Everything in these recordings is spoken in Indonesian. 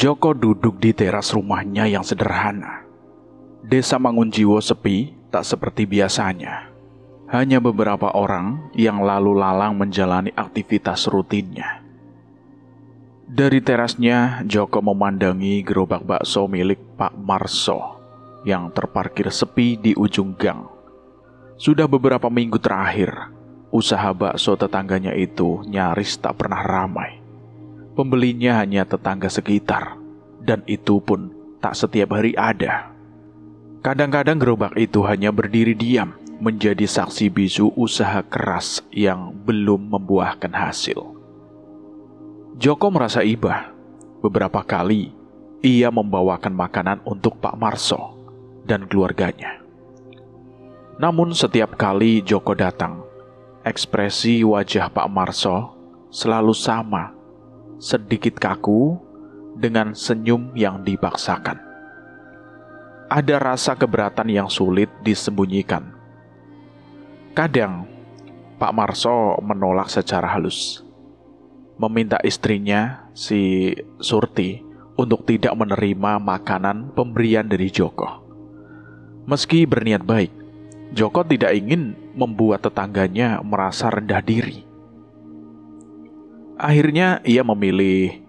Joko duduk di teras rumahnya yang sederhana. Desa Mangunjiwo sepi, tak seperti biasanya. Hanya beberapa orang yang lalu lalang menjalani aktivitas rutinnya. Dari terasnya, Joko memandangi gerobak bakso milik Pak Marso yang terparkir sepi di ujung gang. Sudah beberapa minggu terakhir, usaha bakso tetangganya itu nyaris tak pernah ramai. Pembelinya hanya tetangga sekitar, dan itu pun tak setiap hari ada. Kadang-kadang gerobak itu hanya berdiri diam, menjadi saksi bisu usaha keras yang belum membuahkan hasil. Joko merasa iba. Beberapa kali, ia membawakan makanan untuk Pak Marso dan keluarganya. Namun setiap kali Joko datang, ekspresi wajah Pak Marso selalu sama, sedikit kaku, dengan senyum yang dipaksakan. Ada rasa keberatan yang sulit disembunyikan. Kadang, Pak Marso menolak secara halus, meminta istrinya, si Surti, untuk tidak menerima makanan pemberian dari Joko. Meski berniat baik, Joko tidak ingin membuat tetangganya merasa rendah diri. Akhirnya ia memilih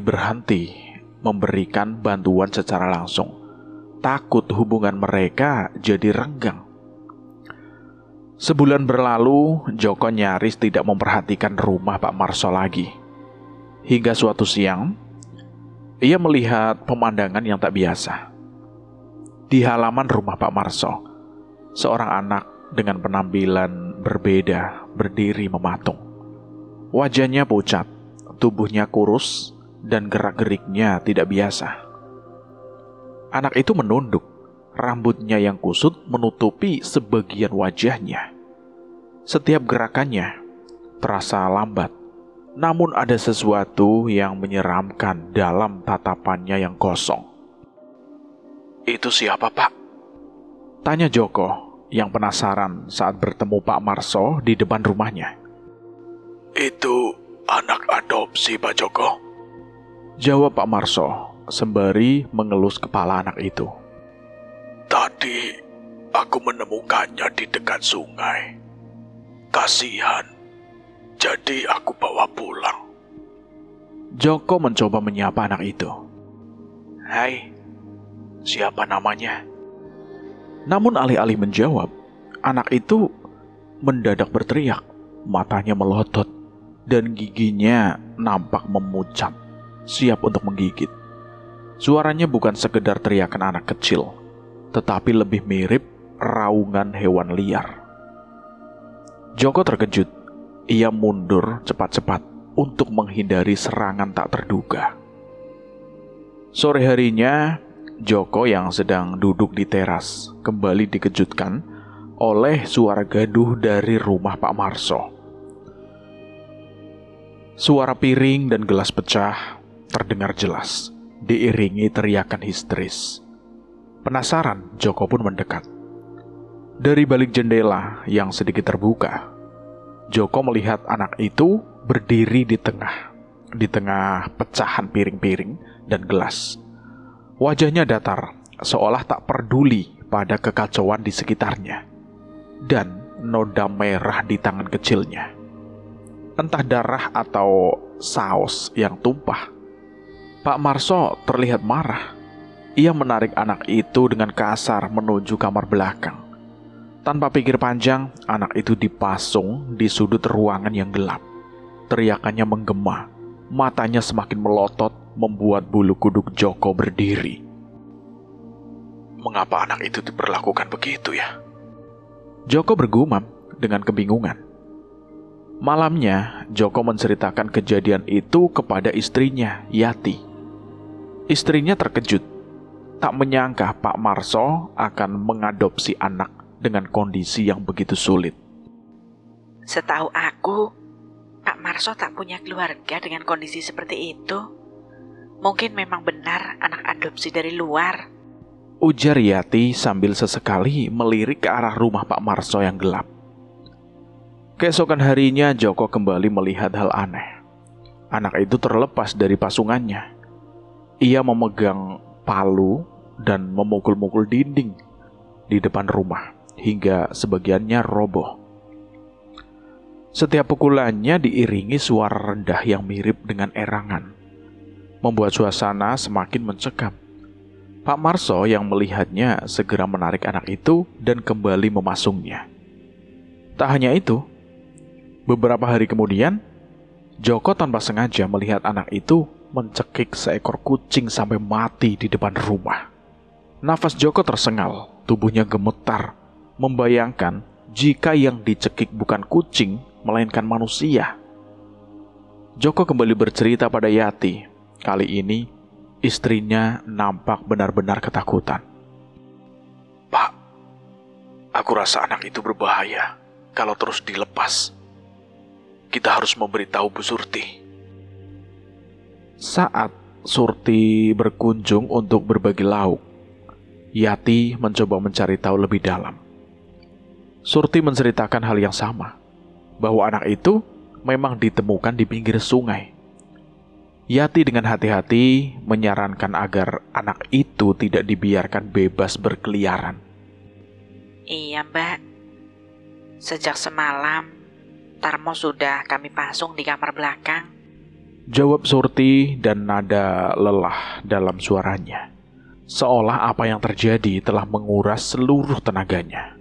berhenti memberikan bantuan secara langsung. Takut hubungan mereka jadi renggang. Sebulan berlalu, Joko nyaris tidak memperhatikan rumah Pak Marso lagi. Hingga suatu siang, ia melihat pemandangan yang tak biasa. Di halaman rumah Pak Marso, seorang anak dengan penampilan berbeda berdiri mematung. Wajahnya pucat, tubuhnya kurus, dan gerak-geriknya tidak biasa. Anak itu menunduk, rambutnya yang kusut menutupi sebagian wajahnya. Setiap gerakannya terasa lambat, namun ada sesuatu yang menyeramkan dalam tatapannya yang kosong. "Itu siapa, Pak?" tanya Joko yang penasaran saat bertemu Pak Marso di depan rumahnya. "Itu anak adopsi, Pak Joko," jawab Pak Marso sembari mengelus kepala anak itu. "Tadi aku menemukannya di dekat sungai. Kasihan, jadi aku bawa pulang." Joko mencoba menyapa anak itu. "Hai, siapa namanya?" Namun alih-alih menjawab, anak itu mendadak berteriak, matanya melotot, dan giginya nampak memucat, siap untuk menggigit. Suaranya bukan sekedar teriakan anak kecil, tetapi lebih mirip raungan hewan liar. Joko terkejut. Ia mundur cepat-cepat untuk menghindari serangan tak terduga. Sore harinya, Joko yang sedang duduk di teras kembali dikejutkan oleh suara gaduh dari rumah Pak Marso. Suara piring dan gelas pecah terdengar jelas, diiringi teriakan histeris. Penasaran, Joko pun mendekat. Dari balik jendela yang sedikit terbuka, Joko melihat anak itu berdiri di tengah pecahan piring-piring dan gelas. Wajahnya datar, seolah tak peduli pada kekacauan di sekitarnya, dan noda merah di tangan kecilnya. Entah darah atau saus yang tumpah. Pak Marso terlihat marah. Ia menarik anak itu dengan kasar menuju kamar belakang. Tanpa pikir panjang, anak itu dipasung di sudut ruangan yang gelap. Teriakannya menggema, matanya semakin melotot, membuat bulu kuduk Joko berdiri. Mengapa anak itu diperlakukan begitu ya? Joko bergumam dengan kebingungan. Malamnya, Joko menceritakan kejadian itu kepada istrinya, Yati. Istrinya terkejut, tak menyangka Pak Marso akan mengadopsi anak dengan kondisi yang begitu sulit. Setahu aku, Pak Marso tak punya keluarga dengan kondisi seperti itu. Mungkin memang benar anak adopsi dari luar, ujar Yati sambil sesekali melirik ke arah rumah Pak Marso yang gelap. Keesokan harinya, Joko kembali melihat hal aneh. Anak itu terlepas dari pasungannya. ia memegang palu dan memukul-mukul dinding di depan rumah hingga sebagiannya roboh. Setiap pukulannya diiringi suara rendah yang mirip dengan erangan, membuat suasana semakin mencekam. Pak Marso yang melihatnya segera menarik anak itu dan kembali memasungnya. Tak hanya itu, beberapa hari kemudian, Joko tanpa sengaja melihat anak itu mencekik seekor kucing sampai mati di depan rumah. Nafas Joko tersengal, tubuhnya gemetar, membayangkan jika yang dicekik bukan kucing, melainkan manusia. Joko kembali bercerita pada Yati. Kali ini, istrinya nampak benar-benar ketakutan. "Pak, aku rasa anak itu berbahaya kalau terus dilepas. Kita harus memberitahu Bu Surti." Saat Surti berkunjung untuk berbagi lauk, Yati mencoba mencari tahu lebih dalam. Surti menceritakan hal yang sama, bahwa anak itu memang ditemukan di pinggir sungai. Yati dengan hati-hati menyarankan agar anak itu tidak dibiarkan bebas berkeliaran. Iya, Mbak. Sejak semalam, Tarmo sudah kami pasung di kamar belakang. Jawab Surti dan nada lelah dalam suaranya, seolah apa yang terjadi telah menguras seluruh tenaganya.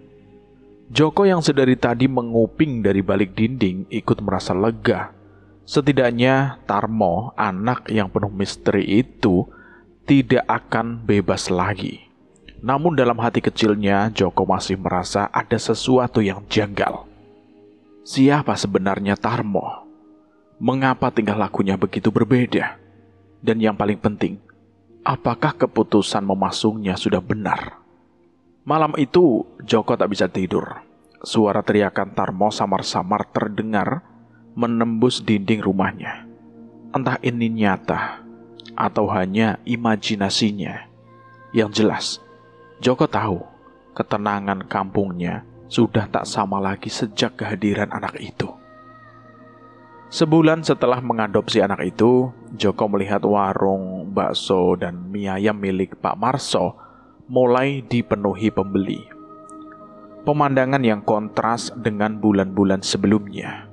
Joko yang sedari tadi menguping dari balik dinding ikut merasa lega. Setidaknya Tarmo, anak yang penuh misteri itu, tidak akan bebas lagi. Namun dalam hati kecilnya, Joko masih merasa ada sesuatu yang janggal. Siapa sebenarnya Tarmo? Mengapa tingkah lakunya begitu berbeda? Dan yang paling penting, apakah keputusan memasungnya sudah benar? Malam itu, Joko tak bisa tidur. Suara teriakan Tarmo samar-samar terdengar menembus dinding rumahnya. Entah ini nyata atau hanya imajinasinya. Yang jelas, Joko tahu ketenangan kampungnya sudah tak sama lagi sejak kehadiran anak itu. Sebulan setelah mengadopsi anak itu, Joko melihat warung bakso dan mie ayam milik Pak Marso mulai dipenuhi pembeli. Pemandangan yang kontras dengan bulan-bulan sebelumnya.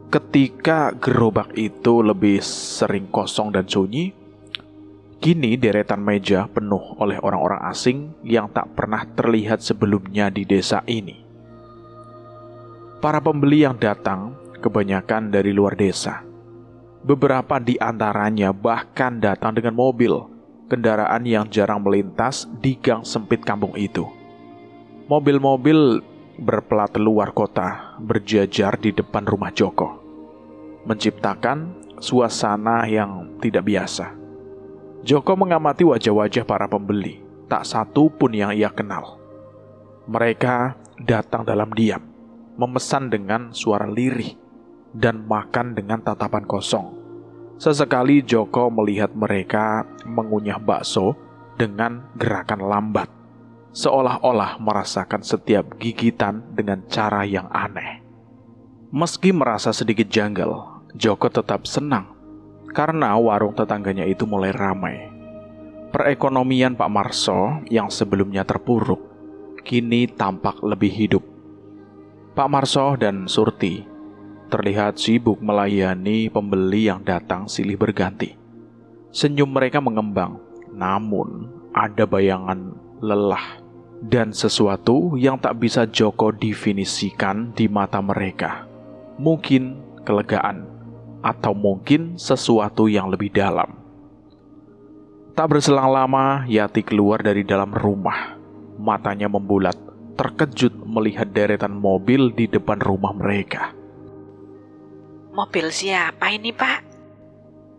Ketika gerobak itu lebih sering kosong dan sunyi, kini deretan meja penuh oleh orang-orang asing yang tak pernah terlihat sebelumnya di desa ini. Para pembeli yang datang kebanyakan dari luar desa. Beberapa di antaranya bahkan datang dengan mobil, kendaraan yang jarang melintas di gang sempit kampung itu. Mobil-mobil berplat luar kota berjajar di depan rumah Joko, menciptakan suasana yang tidak biasa. Joko mengamati wajah-wajah para pembeli, tak satu pun yang ia kenal. Mereka datang dalam diam, memesan dengan suara lirih, dan makan dengan tatapan kosong. Sesekali Joko melihat mereka mengunyah bakso dengan gerakan lambat, seolah-olah merasakan setiap gigitan dengan cara yang aneh. Meski merasa sedikit janggal, Joko tetap senang karena warung tetangganya itu mulai ramai. Perekonomian Pak Marso yang sebelumnya terpuruk kini tampak lebih hidup. Pak Marso dan Surti terlihat sibuk melayani pembeli yang datang silih berganti. Senyum mereka mengembang, namun ada bayangan lelah dan sesuatu yang tak bisa Joko definisikan di mata mereka. Mungkin kelegaan, atau mungkin sesuatu yang lebih dalam. Tak berselang lama, Yati keluar dari dalam rumah. Matanya membulat, terkejut melihat deretan mobil di depan rumah mereka. Mobil siapa ini, Pak?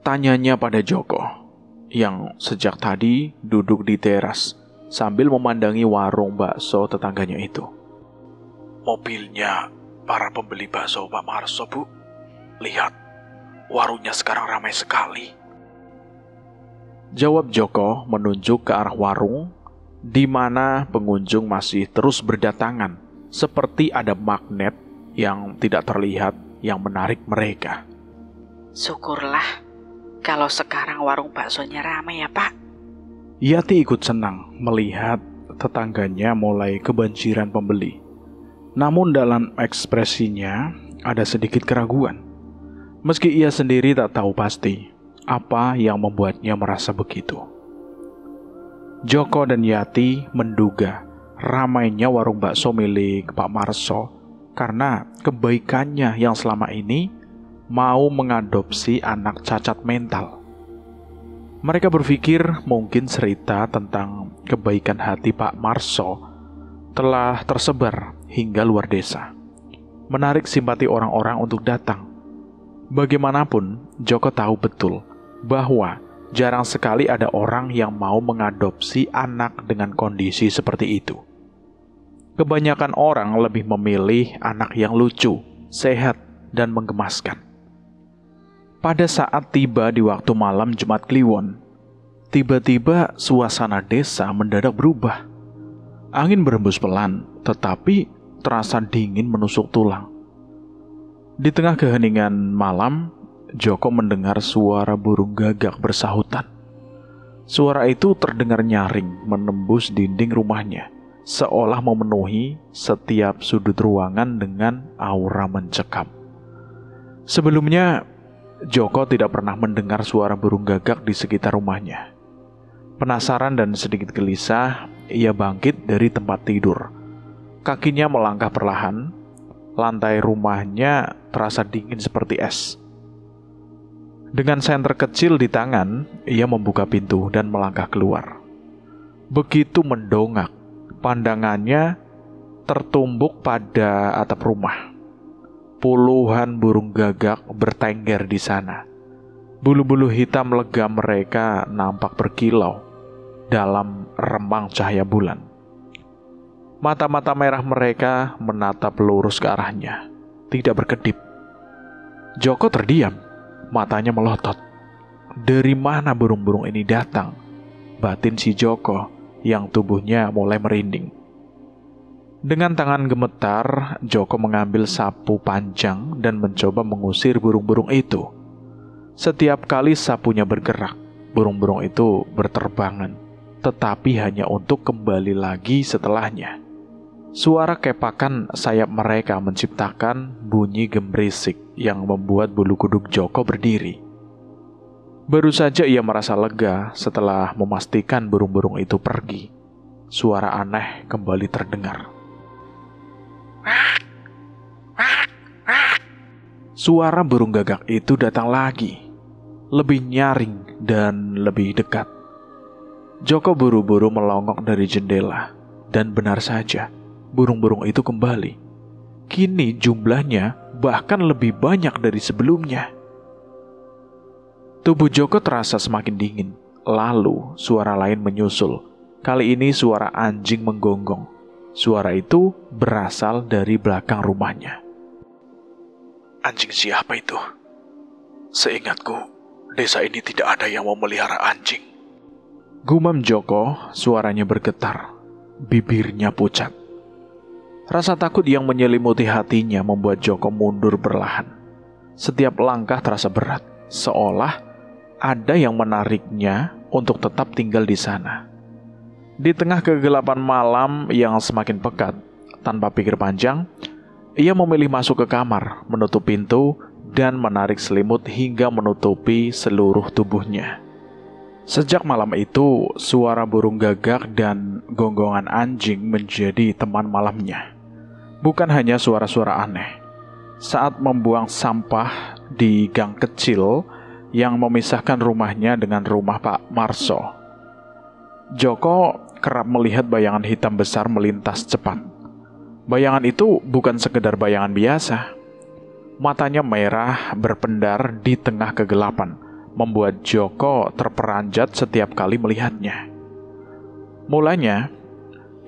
Tanyanya pada Joko, yang sejak tadi duduk di teras sambil memandangi warung bakso tetangganya itu. Mobilnya para pembeli bakso Pak Marso, Bu. Lihat, warungnya sekarang ramai sekali. Jawab Joko menunjuk ke arah warung, di mana pengunjung masih terus berdatangan, seperti ada magnet yang tidak terlihat yang menarik mereka. Syukurlah, kalau sekarang warung baksonya ramai ya, Pak. Yati ikut senang melihat tetangganya mulai kebanjiran pembeli. Namun dalam ekspresinya ada sedikit keraguan. Meski ia sendiri tak tahu pasti apa yang membuatnya merasa begitu. Joko dan Yati menduga ramainya warung bakso milik Pak Marso karena kebaikannya yang selama ini mau mengadopsi anak cacat mental. Mereka berpikir mungkin cerita tentang kebaikan hati Pak Marso telah tersebar hingga luar desa, menarik simpati orang-orang untuk datang. Bagaimanapun, Joko tahu betul bahwa jarang sekali ada orang yang mau mengadopsi anak dengan kondisi seperti itu. Kebanyakan orang lebih memilih anak yang lucu, sehat, dan menggemaskan. Pada saat tiba di waktu malam Jumat Kliwon, tiba-tiba suasana desa mendadak berubah. Angin berhembus pelan, tetapi terasa dingin menusuk tulang. Di tengah keheningan malam, Joko mendengar suara burung gagak bersahutan. Suara itu terdengar nyaring menembus dinding rumahnya, seolah memenuhi setiap sudut ruangan dengan aura mencekam. Sebelumnya, Joko tidak pernah mendengar suara burung gagak di sekitar rumahnya. Penasaran dan sedikit gelisah, ia bangkit dari tempat tidur. Kakinya melangkah perlahan, lantai rumahnya terasa dingin seperti es. Dengan senter kecil di tangan, ia membuka pintu dan melangkah keluar. Begitu mendongak, pandangannya tertumbuk pada atap rumah. Puluhan burung gagak bertengger di sana. Bulu-bulu hitam legam mereka nampak berkilau dalam remang cahaya bulan. Mata-mata merah mereka menatap lurus ke arahnya, tidak berkedip. Joko terdiam, matanya melotot. Dari mana burung-burung ini datang? Batin si Joko yang tubuhnya mulai merinding. Dengan tangan gemetar, Joko mengambil sapu panjang dan mencoba mengusir burung-burung itu. Setiap kali sapunya bergerak, burung-burung itu berterbangan, tetapi hanya untuk kembali lagi setelahnya. Suara kepakan sayap mereka menciptakan bunyi gemerisik yang membuat bulu kuduk Joko berdiri. Baru saja ia merasa lega setelah memastikan burung-burung itu pergi. Suara aneh kembali terdengar. Suara burung gagak itu datang lagi, lebih nyaring dan lebih dekat. Joko buru-buru melongok dari jendela, dan benar saja, burung-burung itu kembali. Kini jumlahnya bahkan lebih banyak dari sebelumnya. Tubuh Joko terasa semakin dingin. Lalu suara lain menyusul. Kali ini suara anjing menggonggong. Suara itu berasal dari belakang rumahnya. Anjing siapa itu? Seingatku, desa ini tidak ada yang memelihara anjing. Gumam Joko, suaranya bergetar. Bibirnya pucat. Rasa takut yang menyelimuti hatinya membuat Joko mundur perlahan. Setiap langkah terasa berat, seolah ada yang menariknya untuk tetap tinggal di sana. Di tengah kegelapan malam yang semakin pekat, tanpa pikir panjang, ia memilih masuk ke kamar, menutup pintu, dan menarik selimut hingga menutupi seluruh tubuhnya. Sejak malam itu, suara burung gagak dan gonggongan anjing menjadi teman malamnya. Bukan hanya suara-suara aneh. Saat membuang sampah di gang kecil yang memisahkan rumahnya dengan rumah Pak Marso, Joko kerap melihat bayangan hitam besar melintas cepat. Bayangan itu bukan sekedar bayangan biasa. Matanya merah berpendar di tengah kegelapan, membuat Joko terperanjat setiap kali melihatnya. Mulanya,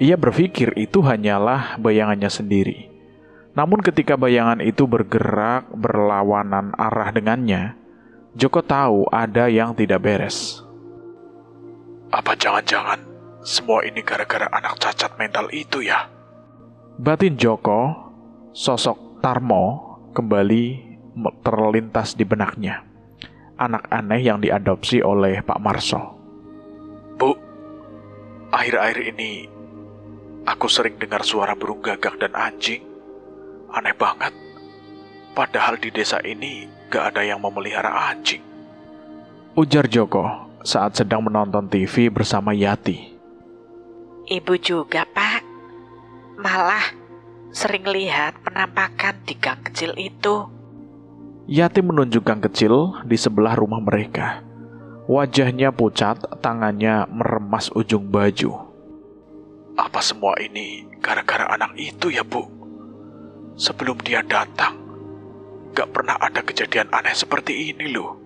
ia berpikir itu hanyalah bayangannya sendiri. Namun ketika bayangan itu bergerak berlawanan arah dengannya, Joko tahu ada yang tidak beres. Apa jangan-jangan semua ini gara-gara anak cacat mental itu ya? Batin Joko, sosok Tarmo, kembali terlintas di benaknya. anak aneh yang diadopsi oleh Pak Marso. Bu, akhir-akhir ini aku sering dengar suara burung gagak dan anjing. Aneh banget. Padahal di desa ini gak ada yang memelihara anjing. Ujar Joko saat sedang menonton TV bersama Yati. Ibu juga, Pak. Malah sering lihat penampakan di gang kecil itu. Yati menunjuk gang kecil di sebelah rumah mereka. Wajahnya pucat, tangannya meremas ujung baju. Apa semua ini gara-gara anak itu ya, Bu? Sebelum dia datang, gak pernah ada kejadian aneh seperti ini loh.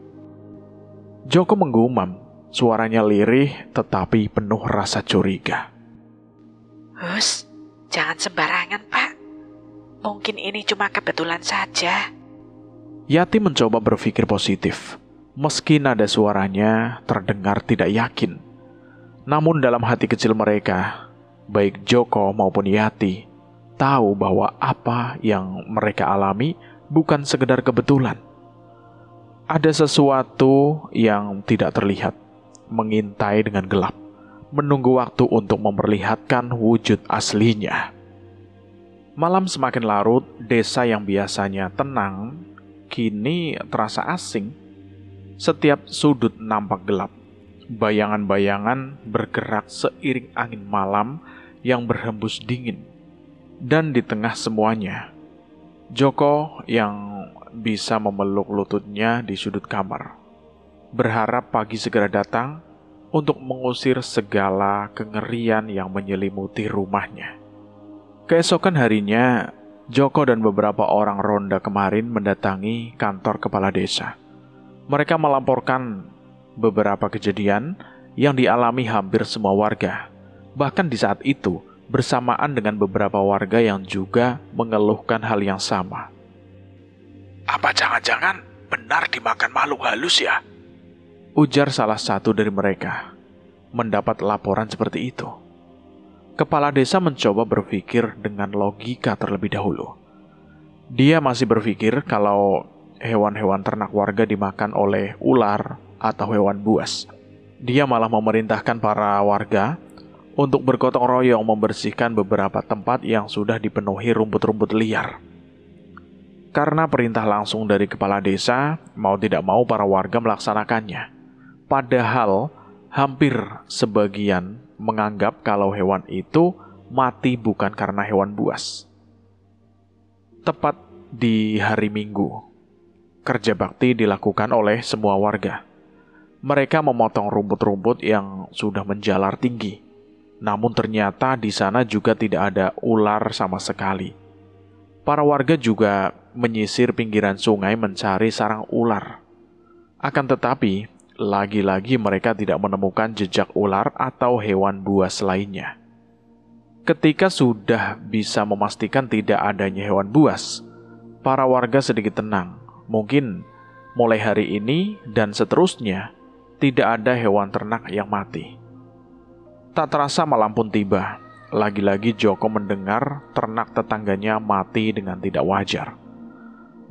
Joko menggumam, suaranya lirih tetapi penuh rasa curiga. Hus, jangan sembarangan, Pak. Mungkin ini cuma kebetulan saja. Yati mencoba berpikir positif, meski nada suaranya terdengar tidak yakin. Namun dalam hati kecil mereka, baik Joko maupun Yati, tahu bahwa apa yang mereka alami bukan sekedar kebetulan. Ada sesuatu yang tidak terlihat, mengintai dengan gelap, menunggu waktu untuk memperlihatkan wujud aslinya. Malam semakin larut, desa yang biasanya tenang, kini terasa asing. Setiap sudut nampak gelap. Bayangan-bayangan bergerak seiring angin malam yang berhembus dingin. Dan di tengah semuanya, Joko yang bisa memeluk lututnya di sudut kamar, berharap pagi segera datang untuk mengusir segala kengerian yang menyelimuti rumahnya. Keesokan harinya, Joko dan beberapa orang ronda kemarin mendatangi kantor kepala desa. Mereka melaporkan beberapa kejadian yang dialami hampir semua warga. Bahkan di saat itu, bersamaan dengan beberapa warga yang juga mengeluhkan hal yang sama. Apa jangan-jangan benar dimakan makhluk halus ya? Ujar salah satu dari mereka, mendapat laporan seperti itu. Kepala desa mencoba berpikir dengan logika terlebih dahulu. Dia masih berpikir kalau hewan-hewan ternak warga dimakan oleh ular atau hewan buas. Dia malah memerintahkan para warga untuk bergotong royong membersihkan beberapa tempat yang sudah dipenuhi rumput-rumput liar. Karena perintah langsung dari kepala desa, mau tidak mau para warga melaksanakannya. Padahal hampir sebagian menganggap kalau hewan itu mati bukan karena hewan buas. Tepat di hari Minggu, kerja bakti dilakukan oleh semua warga. Mereka memotong rumput-rumput yang sudah menjalar tinggi. Namun ternyata di sana juga tidak ada ular sama sekali. Para warga juga menyisir pinggiran sungai mencari sarang ular. Akan tetapi, lagi-lagi mereka tidak menemukan jejak ular atau hewan buas lainnya. Ketika sudah bisa memastikan tidak adanya hewan buas, para warga sedikit tenang. Mungkin mulai hari ini dan seterusnya, tidak ada hewan ternak yang mati. Tak terasa malam pun tiba. Lagi-lagi Joko mendengar ternak tetangganya mati dengan tidak wajar.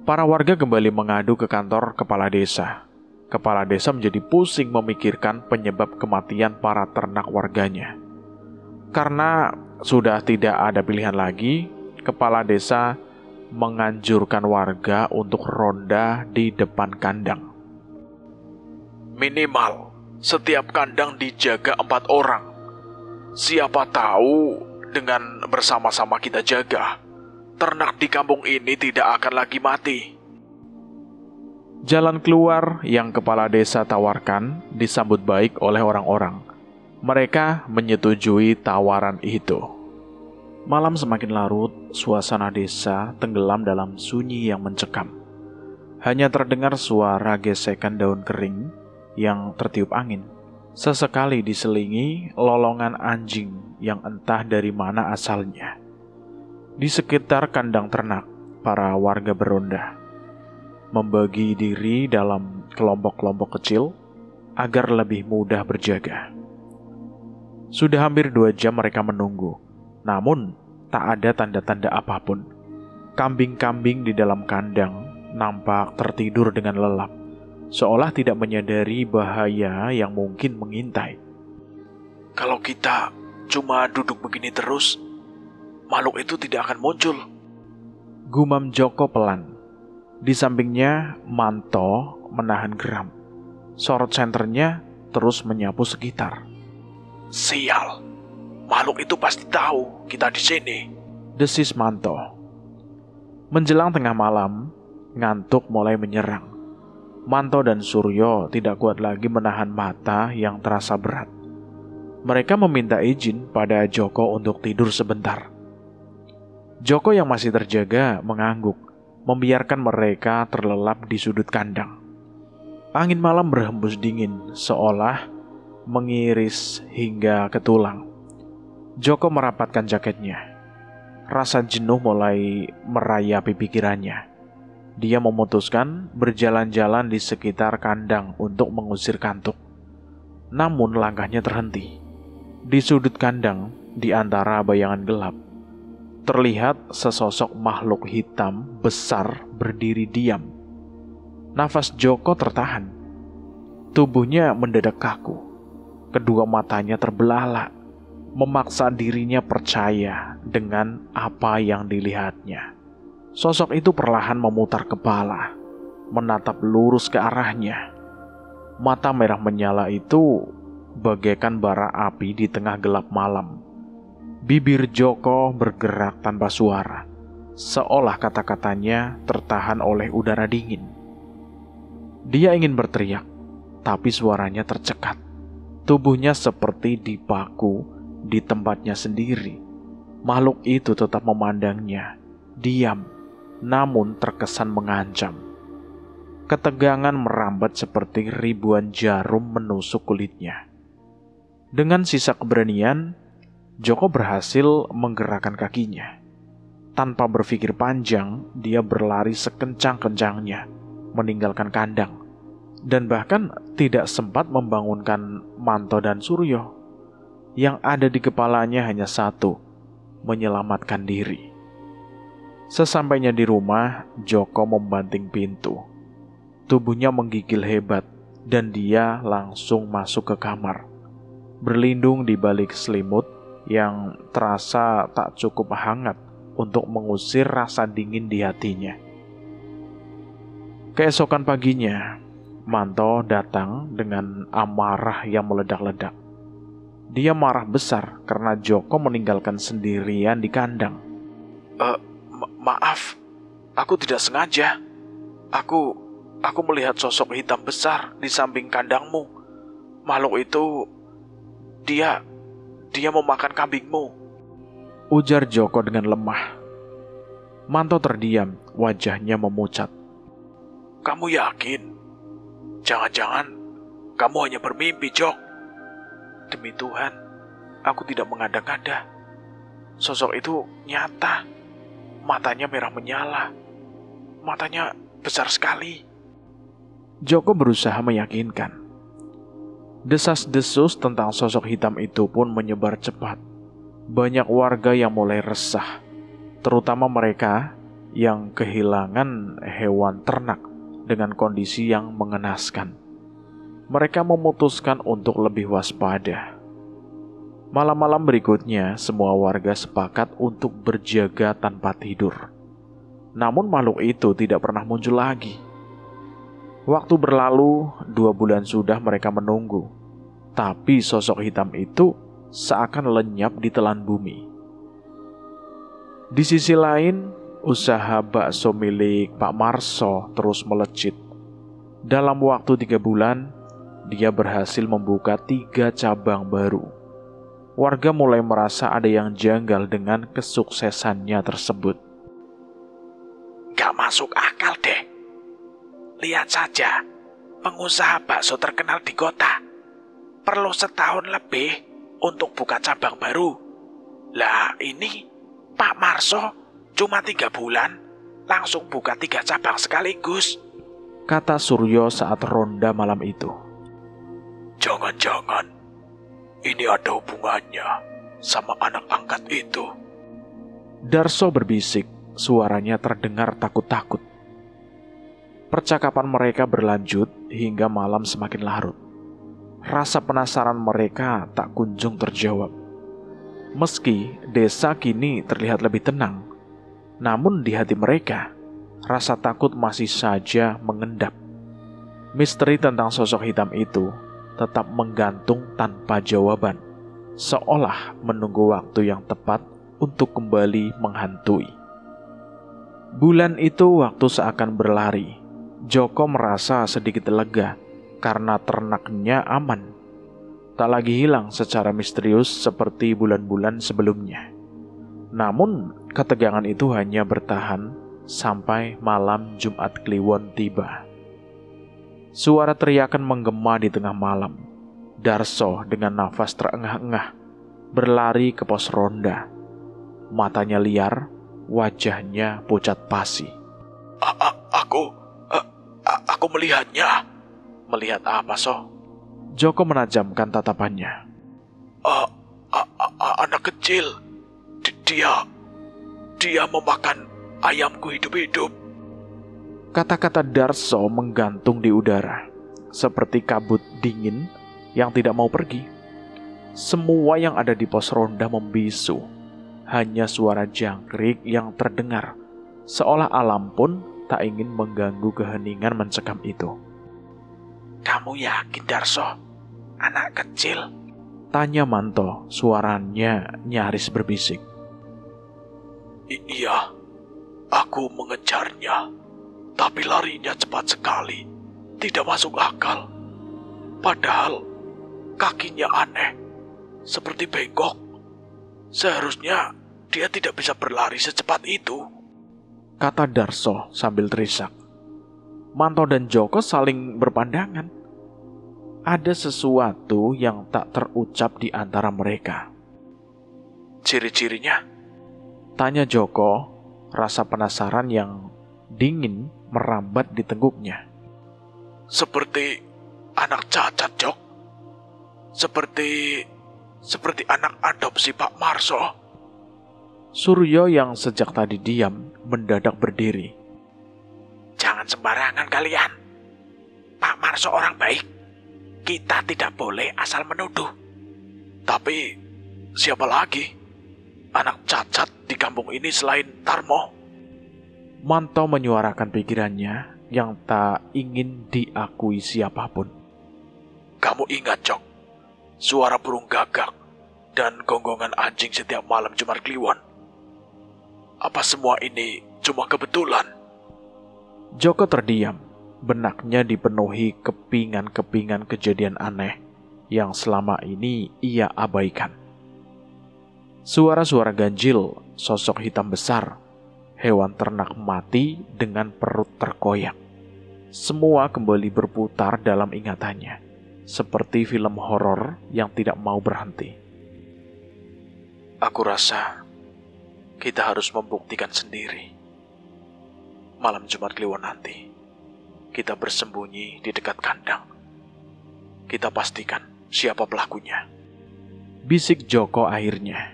Para warga kembali mengadu ke kantor kepala desa. Kepala desa menjadi pusing memikirkan penyebab kematian para ternak warganya. Karena sudah tidak ada pilihan lagi, kepala desa menganjurkan warga untuk ronda di depan kandang. Minimal, setiap kandang dijaga 4 orang. Siapa tahu dengan bersama-sama kita jaga, ternak di kampung ini tidak akan lagi mati. Jalan keluar yang kepala desa tawarkan disambut baik oleh orang-orang. Mereka menyetujui tawaran itu. Malam semakin larut, suasana desa tenggelam dalam sunyi yang mencekam. Hanya terdengar suara gesekan daun kering yang tertiup angin. Sesekali diselingi lolongan anjing yang entah dari mana asalnya. Di sekitar kandang ternak, para warga beronda, membagi diri dalam kelompok-kelompok kecil agar lebih mudah berjaga. Sudah hampir 2 jam mereka menunggu, namun tak ada tanda-tanda apapun. Kambing-kambing di dalam kandang nampak tertidur dengan lelap. seolah tidak menyadari bahaya yang mungkin mengintai. Kalau kita cuma duduk begini terus, makhluk itu tidak akan muncul. Gumam Joko pelan. Di sampingnya, Manto menahan geram. Sorot senternya terus menyapu sekitar. Sial, makhluk itu pasti tahu kita di sini. Desis Manto. Menjelang tengah malam, ngantuk mulai menyerang. Manto dan Suryo tidak kuat lagi menahan mata yang terasa berat. Mereka meminta izin pada Joko untuk tidur sebentar. Joko yang masih terjaga mengangguk, membiarkan mereka terlelap di sudut kandang. Angin malam berhembus dingin, seolah mengiris hingga ke tulang. Joko merapatkan jaketnya. Rasa jenuh mulai merayapi pikirannya. Dia memutuskan berjalan-jalan di sekitar kandang untuk mengusir kantuk. Namun langkahnya terhenti. Di sudut kandang, di antara bayangan gelap, terlihat sesosok makhluk hitam besar berdiri diam. Nafas Joko tertahan. Tubuhnya mendadak kaku. Kedua matanya terbelalak, memaksa dirinya percaya dengan apa yang dilihatnya. Sosok itu perlahan memutar kepala, menatap lurus ke arahnya. Mata merah menyala itu bagaikan bara api di tengah gelap malam. Bibir Joko bergerak tanpa suara, seolah kata-katanya tertahan oleh udara dingin. Dia ingin berteriak, tapi suaranya tercekat. Tubuhnya seperti dipaku di tempatnya sendiri. Makhluk itu tetap memandangnya, diam, namun terkesan mengancam. Ketegangan merambat seperti ribuan jarum menusuk kulitnya. Dengan sisa keberanian, Joko berhasil menggerakkan kakinya. Tanpa berpikir panjang, dia berlari sekencang-kencangnya, meninggalkan kandang, dan bahkan tidak sempat membangunkan Manto dan Suryo. Yang ada di kepalanya hanya satu, menyelamatkan diri. Sesampainya di rumah, Joko membanting pintu. Tubuhnya menggigil hebat, dan dia langsung masuk ke kamar. Berlindung di balik selimut yang terasa tak cukup hangat untuk mengusir rasa dingin di hatinya. Keesokan paginya, Manto datang dengan amarah yang meledak-ledak. Dia marah besar karena Joko meninggalkan sendirian di kandang. Maaf, aku tidak sengaja. Aku melihat sosok hitam besar di samping kandangmu. Makhluk itu, dia mau makan kambingmu. Ujar Joko dengan lemah. Manto terdiam, wajahnya memucat. Kamu yakin? Jangan-jangan kamu hanya bermimpi, Jok. Demi Tuhan, aku tidak mengada-ngada. Sosok itu nyata. Matanya merah menyala. Matanya besar sekali. Joko berusaha meyakinkan. Desas-desus tentang sosok hitam itu pun menyebar cepat. Banyak warga yang mulai resah, terutama mereka yang kehilangan hewan ternak dengan kondisi yang mengenaskan. Mereka memutuskan untuk lebih waspada. Malam-malam berikutnya, semua warga sepakat untuk berjaga tanpa tidur. Namun makhluk itu tidak pernah muncul lagi. Waktu berlalu, 2 bulan sudah mereka menunggu. Tapi sosok hitam itu seakan lenyap di telan bumi. Di sisi lain, usaha bakso milik Pak Marso terus melejit. Dalam waktu 3 bulan, dia berhasil membuka 3 cabang baru. Warga mulai merasa ada yang janggal dengan kesuksesannya tersebut. Gak masuk akal deh. Lihat saja, pengusaha bakso terkenal di kota perlu setahun lebih untuk buka cabang baru. Lah ini Pak Marso cuma 3 bulan langsung buka 3 cabang sekaligus, kata Suryo saat ronda malam itu. Jangan-jangan ini ada hubungannya sama anak angkat itu. Darso berbisik, suaranya terdengar takut-takut. Percakapan mereka berlanjut hingga malam semakin larut. Rasa penasaran mereka tak kunjung terjawab. Meski desa kini terlihat lebih tenang, namun di hati mereka, rasa takut masih saja mengendap. Misteri tentang sosok hitam itu tetap menggantung tanpa jawaban, seolah menunggu waktu yang tepat untuk kembali menghantui. Bulan itu waktu seakan berlari. Joko merasa sedikit lega karena ternaknya aman. Tak lagi hilang secara misterius seperti bulan-bulan sebelumnya. Namun, ketegangan itu hanya bertahan sampai malam Jumat Kliwon tiba. Suara teriakan menggema di tengah malam. Darso dengan nafas terengah-engah berlari ke pos ronda. Matanya liar, wajahnya pucat pasi. Aku melihatnya. Melihat apa, So? Joko menajamkan tatapannya. Anak kecil. Dia memakan ayamku hidup-hidup. Kata-kata Darso menggantung di udara, seperti kabut dingin yang tidak mau pergi. Semua yang ada di pos ronda membisu. Hanya suara jangkrik yang terdengar, seolah alam pun tak ingin mengganggu keheningan mencekam itu. Kamu yakin, Darso? Anak kecil? Tanya Manto, suaranya nyaris berbisik. Iya, aku mengejarnya. Tapi larinya cepat sekali. Tidak masuk akal. Padahal kakinya aneh. Seperti bengkok. Seharusnya dia tidak bisa berlari secepat itu. Kata Darso sambil terisak. Manto dan Joko saling berpandangan. Ada sesuatu yang tak terucap di antara mereka. Ciri-cirinya? Tanya Joko, rasa penasaran yang dingin merambat di tengkuknya. Seperti anak cacat, Jok. Seperti anak adopsi Pak Marso. Suryo yang sejak tadi diam mendadak berdiri. Jangan sembarangan kalian. Pak Marso orang baik. Kita tidak boleh asal menuduh. Tapi siapa lagi anak cacat di kampung ini selain Tarmo? Manto menyuarakan pikirannya yang tak ingin diakui siapapun. Kamu ingat, Jok, suara burung gagak dan gonggongan anjing setiap malam Jumat Kliwon? Apa semua ini cuma kebetulan? Joko terdiam, benaknya dipenuhi kepingan-kepingan kejadian aneh yang selama ini ia abaikan. Suara-suara ganjil, sosok hitam besar, hewan ternak mati dengan perut terkoyak. Semua kembali berputar dalam ingatannya, seperti film horor yang tidak mau berhenti. Aku rasa kita harus membuktikan sendiri. Malam Jumat Kliwon nanti, kita bersembunyi di dekat kandang. Kita pastikan siapa pelakunya. Bisik Joko akhirnya.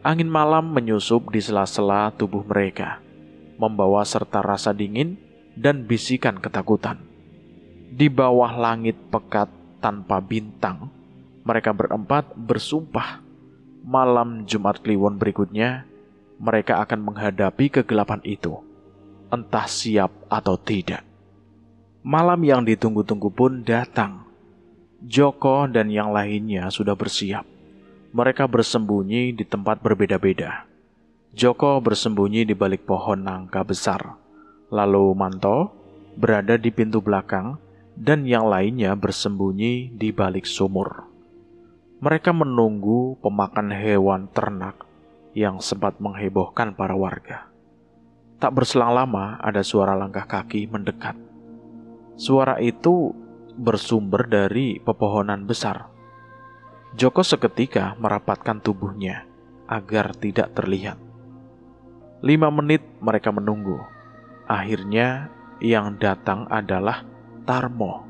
Angin malam menyusup di sela-sela tubuh mereka, membawa serta rasa dingin dan bisikan ketakutan. Di bawah langit pekat tanpa bintang, mereka berempat bersumpah malam Jumat Kliwon berikutnya mereka akan menghadapi kegelapan itu, entah siap atau tidak. Malam yang ditunggu-tunggu pun datang. Joko dan yang lainnya sudah bersiap. Mereka bersembunyi di tempat berbeda-beda. Joko bersembunyi di balik pohon nangka besar. Lalu Manto berada di pintu belakang dan yang lainnya bersembunyi di balik sumur. Mereka menunggu pemakan hewan ternak yang sempat menghebohkan para warga. Tak berselang lama ada suara langkah kaki mendekat. Suara itu bersumber dari pepohonan besar. Joko seketika merapatkan tubuhnya agar tidak terlihat. 5 menit mereka menunggu. Akhirnya yang datang adalah Tarmo.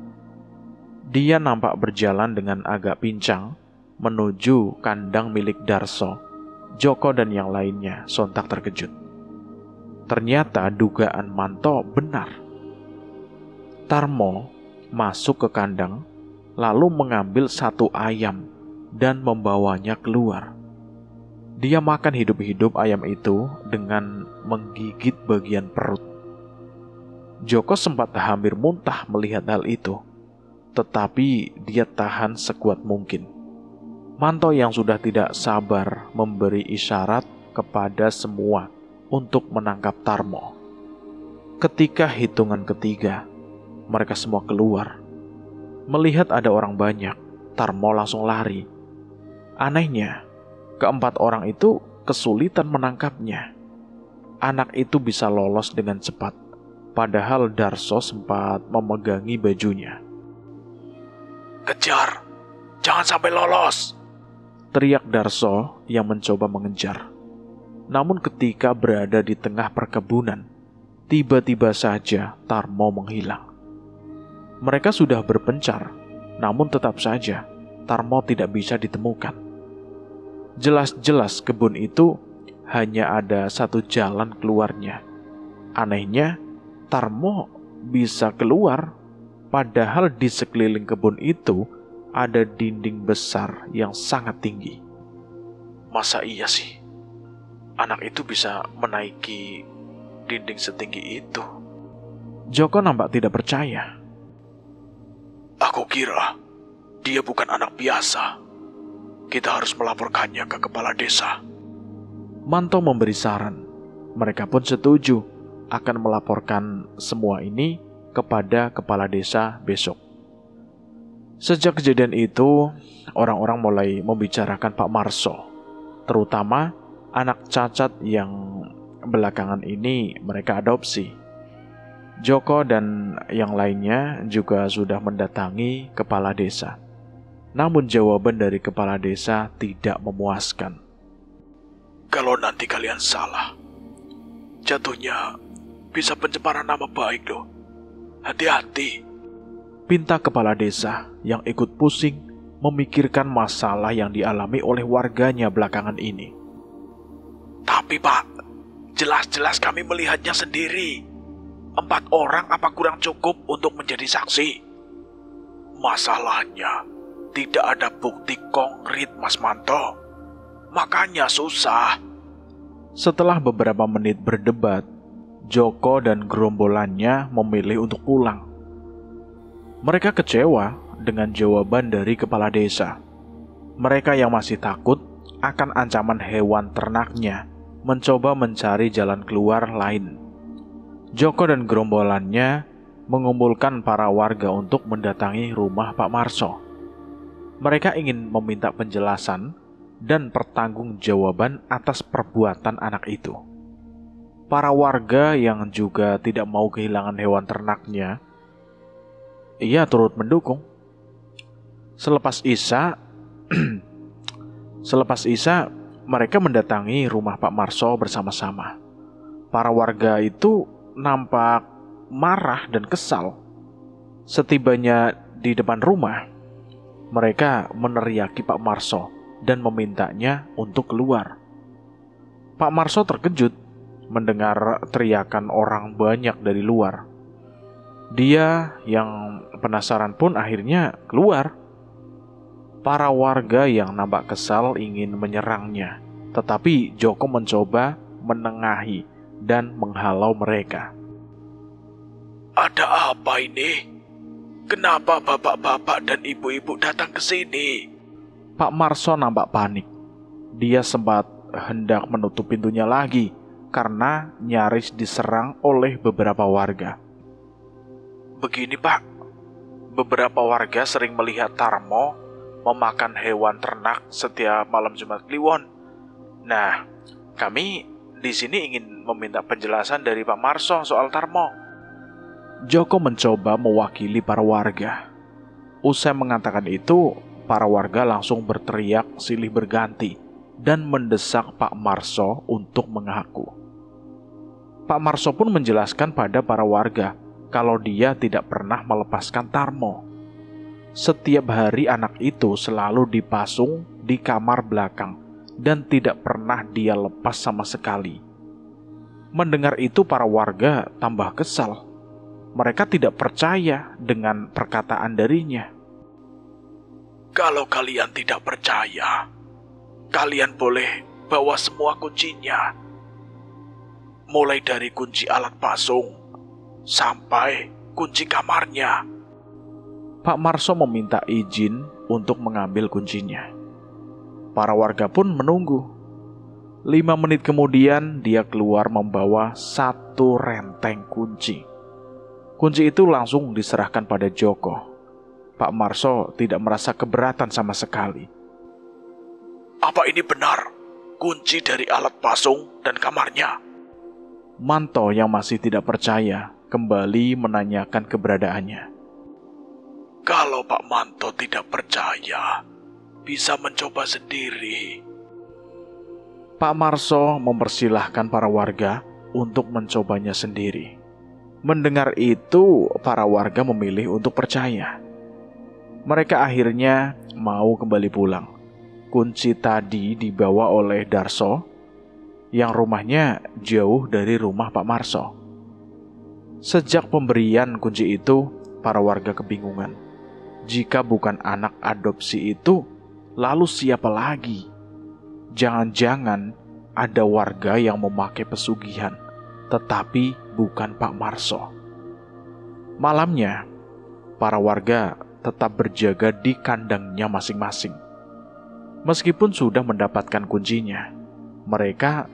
Dia nampak berjalan dengan agak pincang menuju kandang milik Darso. Joko dan yang lainnya sontak terkejut. Ternyata dugaan Manto benar. Tarmo masuk ke kandang, lalu mengambil satu ayam dan membawanya keluar. Dia makan hidup-hidup ayam itu dengan menggigit bagian perut. Joko sempat hampir muntah melihat hal itu, tetapi dia tahan sekuat mungkin. Manto yang sudah tidak sabar memberi isyarat kepada semua untuk menangkap Tarmo. Ketika hitungan ketiga, mereka semua keluar. Melihat ada orang banyak, Tarmo langsung lari. Anehnya, keempat orang itu kesulitan menangkapnya. Anak itu bisa lolos dengan cepat, padahal Darso sempat memegangi bajunya. Kejar, jangan sampai lolos, teriak Darso yang mencoba mengejar. Namun ketika berada di tengah perkebunan, tiba-tiba saja Tarmo menghilang. Mereka sudah berpencar, namun tetap saja Tarmo tidak bisa ditemukan. Jelas-jelas kebun itu hanya ada satu jalan keluarnya. Anehnya, Tarmo bisa keluar, padahal di sekeliling kebun itu ada dinding besar yang sangat tinggi. Masa iya sih? Anak itu bisa menaiki dinding setinggi itu. Joko nampak tidak percaya. Aku kira dia bukan anak biasa. Kita harus melaporkannya ke kepala desa. Manto memberi saran. Mereka pun setuju akan melaporkan semua ini kepada kepala desa besok. Sejak kejadian itu, orang-orang mulai membicarakan Pak Marso, terutama anak cacat yang belakangan ini mereka adopsi. Joko dan yang lainnya juga sudah mendatangi kepala desa. Namun jawaban dari kepala desa tidak memuaskan. Kalau nanti kalian salah, jatuhnya bisa pencemaran nama baik loh. Hati-hati. Pinta kepala desa yang ikut pusing memikirkan masalah yang dialami oleh warganya belakangan ini. Tapi Pak, jelas-jelas kami melihatnya sendiri. 4 orang apa kurang cukup untuk menjadi saksi? Masalahnya, tidak ada bukti konkret Mas Manto. Makanya susah. Setelah beberapa menit berdebat, Joko dan gerombolannya memilih untuk pulang. Mereka kecewa dengan jawaban dari kepala desa. Mereka yang masih takut akan ancaman hewan ternaknya mencoba mencari jalan keluar lain. Joko dan gerombolannya mengumpulkan para warga untuk mendatangi rumah Pak Marso. Mereka ingin meminta penjelasan dan pertanggungjawaban atas perbuatan anak itu. Para warga yang juga tidak mau kehilangan hewan ternaknya, ia turut mendukung. Selepas Isya, mereka mendatangi rumah Pak Marso bersama-sama. Para warga itu nampak marah dan kesal. Setibanya di depan rumah, mereka meneriaki Pak Marso dan memintanya untuk keluar. Pak Marso terkejut mendengar teriakan orang banyak dari luar. Dia yang penasaran pun akhirnya keluar. Para warga yang nampak kesal ingin menyerangnya, tetapi Joko mencoba menengahi dan menghalau mereka. Ada apa ini? Kenapa bapak-bapak dan ibu-ibu datang ke sini? Pak Marso nampak panik. Dia sempat hendak menutup pintunya lagi karena nyaris diserang oleh beberapa warga. Begini Pak, beberapa warga sering melihat Tarmo memakan hewan ternak setiap malam Jumat Kliwon. Nah, kami di sini ingin meminta penjelasan dari Pak Marso soal Tarmo. Joko mencoba mewakili para warga. Usai mengatakan itu, para warga langsung berteriak silih berganti dan mendesak Pak Marso untuk mengaku. Pak Marso pun menjelaskan pada para warga kalau dia tidak pernah melepaskan Tarmo. Setiap hari anak itu selalu dipasung di kamar belakang dan tidak pernah dia lepas sama sekali. Mendengar itu para warga tambah kesal. Mereka tidak percaya dengan perkataan darinya. Kalau kalian tidak percaya, kalian boleh bawa semua kuncinya. Mulai dari kunci alat pasung sampai kunci kamarnya. Pak Marso meminta izin untuk mengambil kuncinya. Para warga pun menunggu. 5 menit kemudian dia keluar membawa 1 renteng kunci. Kunci itu langsung diserahkan pada Joko. Pak Marso tidak merasa keberatan sama sekali. Apa ini benar kunci dari alat pasung dan kamarnya? Manto yang masih tidak percaya kembali menanyakan keberadaannya. Kalau Pak Manto tidak percaya, bisa mencoba sendiri. Pak Marso mempersilahkan para warga untuk mencobanya sendiri. Mendengar itu, para warga memilih untuk percaya. Mereka akhirnya mau kembali pulang. Kunci tadi dibawa oleh Darso, yang rumahnya jauh dari rumah Pak Marso. Sejak pemberian kunci itu, para warga kebingungan. Jika bukan anak adopsi itu, lalu siapa lagi? Jangan-jangan ada warga yang memakai pesugihan, tetapi bukan Pak Marso. Malamnya, para warga tetap berjaga di kandangnya masing-masing. Meskipun sudah mendapatkan kuncinya, mereka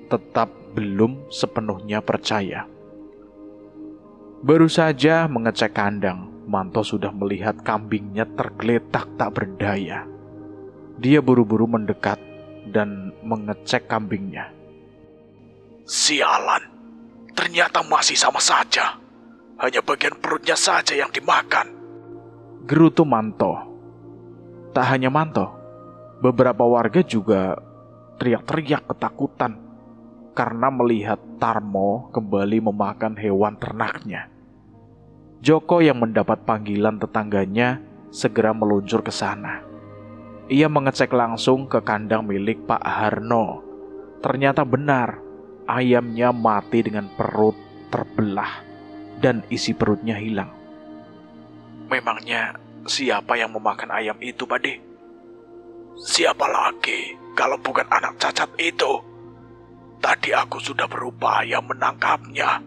tetap belum sepenuhnya percaya. Baru saja mengecek kandang, Manto sudah melihat kambingnya tergeletak tak berdaya. Dia buru-buru mendekat dan mengecek kambingnya. Sialan, ternyata masih sama saja. Hanya bagian perutnya saja yang dimakan. Gerutu Manto. Tak hanya Manto, beberapa warga juga teriak-teriak ketakutan karena melihat Tarmo kembali memakan hewan ternaknya. Joko yang mendapat panggilan tetangganya segera meluncur ke sana. Ia mengecek langsung ke kandang milik Pak Harno. Ternyata benar, ayamnya mati dengan perut terbelah dan isi perutnya hilang. Memangnya siapa yang memakan ayam itu, Pade? Siapa lagi kalau bukan anak cacat itu? Tadi aku sudah berupaya menangkapnya,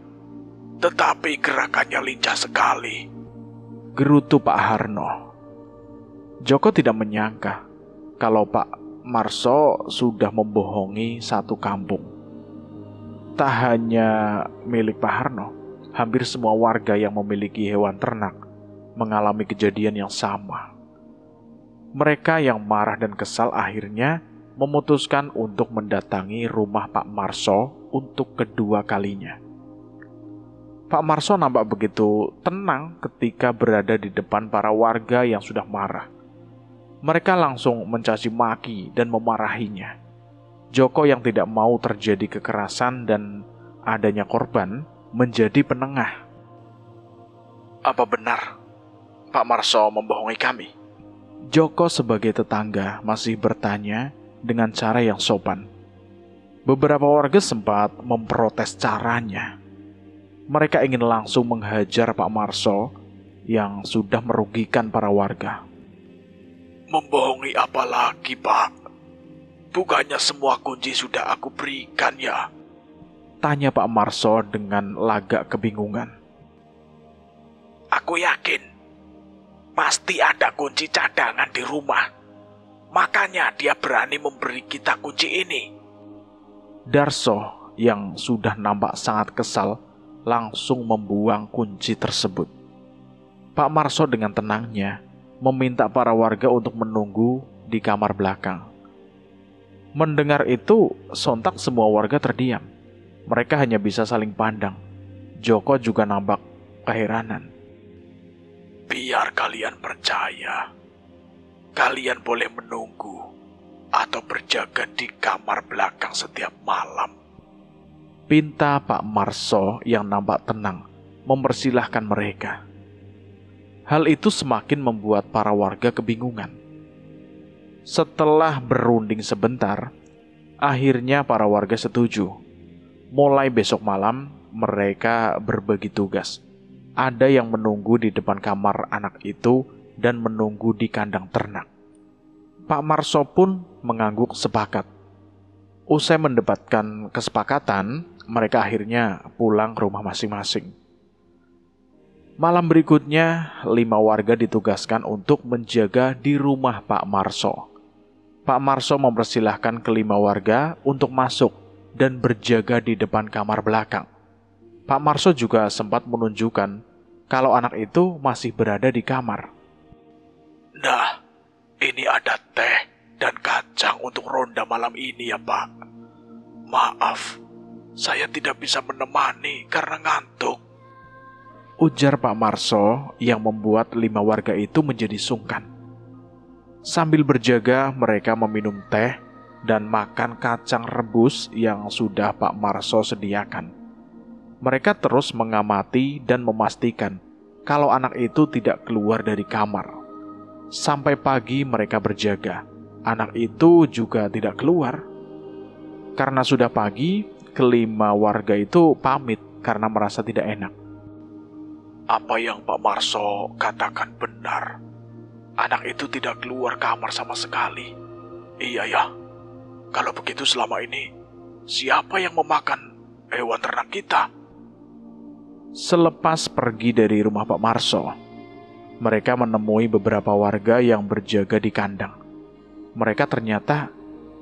tetapi gerakannya lincah sekali. Gerutu Pak Harno. Joko tidak menyangka kalau Pak Marso sudah membohongi satu kampung. Tak hanya milik Pak Harno, hampir semua warga yang memiliki hewan ternak mengalami kejadian yang sama. Mereka yang marah dan kesal akhirnya memutuskan untuk mendatangi rumah Pak Marso untuk kedua kalinya. Pak Marso nampak begitu tenang ketika berada di depan para warga yang sudah marah. Mereka langsung mencaci maki dan memarahinya. Joko yang tidak mau terjadi kekerasan dan adanya korban menjadi penengah. Apa benar Pak Marso membohongi kami? Joko sebagai tetangga masih bertanya dengan cara yang sopan. Beberapa warga sempat memprotes caranya. Mereka ingin langsung menghajar Pak Marso yang sudah merugikan para warga. Membohongi apa lagi, Pak? Bukannya semua kunci sudah aku berikan ya? Tanya Pak Marso dengan lagak kebingungan. Aku yakin pasti ada kunci cadangan di rumah. Makanya dia berani memberi kita kunci ini. Darso yang sudah nampak sangat kesal langsung membuang kunci tersebut. Pak Marso dengan tenangnya meminta para warga untuk menunggu di kamar belakang. Mendengar itu, sontak semua warga terdiam. Mereka hanya bisa saling pandang. Joko juga nampak keheranan. Biar kalian percaya, kalian boleh menunggu atau berjaga di kamar belakang setiap malam. Pinta Pak Marso yang nampak tenang mempersilahkan mereka. Hal itu semakin membuat para warga kebingungan. Setelah berunding sebentar, akhirnya para warga setuju. Mulai besok malam, mereka berbagi tugas. ada yang menunggu di depan kamar anak itu dan menunggu di kandang ternak. Pak Marso pun mengangguk sepakat. Usai mendapatkan kesepakatan, mereka akhirnya pulang ke rumah masing-masing. Malam berikutnya, 5 warga ditugaskan untuk menjaga di rumah Pak Marso. Pak Marso mempersilahkan ke-5 warga untuk masuk dan berjaga di depan kamar belakang. Pak Marso juga sempat menunjukkan kalau anak itu masih berada di kamar. Nah, ini ada teh dan kacang untuk ronda malam ini ya Pak. Maaf, saya tidak bisa menemani karena ngantuk, ujar Pak Marso yang membuat 5 warga itu menjadi sungkan. Sambil berjaga, mereka meminum teh dan makan kacang rebus yang sudah Pak Marso sediakan. Mereka terus mengamati dan memastikan kalau anak itu tidak keluar dari kamar. Sampai pagi mereka berjaga. Anak itu juga tidak keluar. Karena sudah pagi, ke-5 warga itu pamit karena merasa tidak enak. Apa yang Pak Marso katakan benar. Anak itu tidak keluar kamar sama sekali. Iya ya, kalau begitu selama ini, siapa yang memakan hewan ternak kita? Selepas pergi dari rumah Pak Marso, mereka menemui beberapa warga yang berjaga di kandang. Mereka ternyata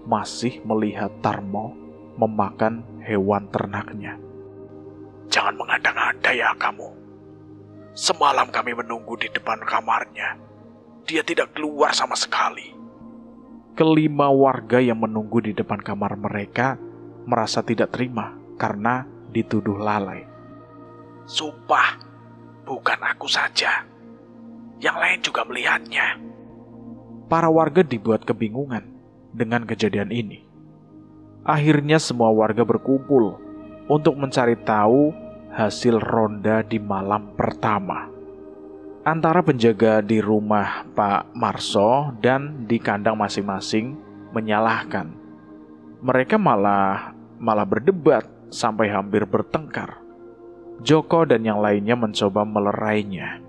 masih melihat Tarmo memakan hewan ternaknya. Jangan mengada-ngada ya kamu. Semalam kami menunggu di depan kamarnya. Dia tidak keluar sama sekali. Ke-5 warga yang menunggu di depan kamar mereka merasa tidak terima karena dituduh lalai. Sumpah, bukan aku saja. Yang lain juga melihatnya. Para warga dibuat kebingungan dengan kejadian ini. Akhirnya semua warga berkumpul untuk mencari tahu hasil ronda di malam pertama. Antara penjaga di rumah Pak Marso dan di kandang masing-masing menyalahkan. Mereka malah berdebat sampai hampir bertengkar. Joko dan yang lainnya mencoba melerainya.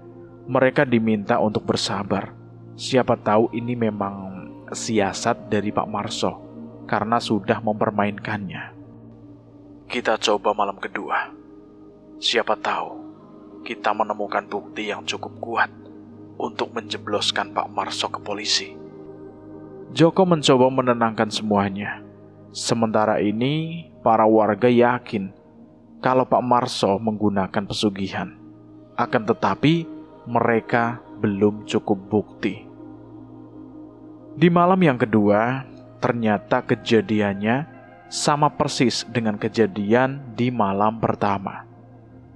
Mereka diminta untuk bersabar. Siapa tahu ini memang siasat dari Pak Marso karena sudah mempermainkannya. Kita coba malam kedua. Siapa tahu kita menemukan bukti yang cukup kuat untuk menjebloskan Pak Marso ke polisi. Joko mencoba menenangkan semuanya. Sementara ini, para warga yakin kalau Pak Marso menggunakan pesugihan. Akan tetapi, mereka belum cukup bukti. Di malam yang kedua, ternyata kejadiannya sama persis dengan kejadian di malam pertama.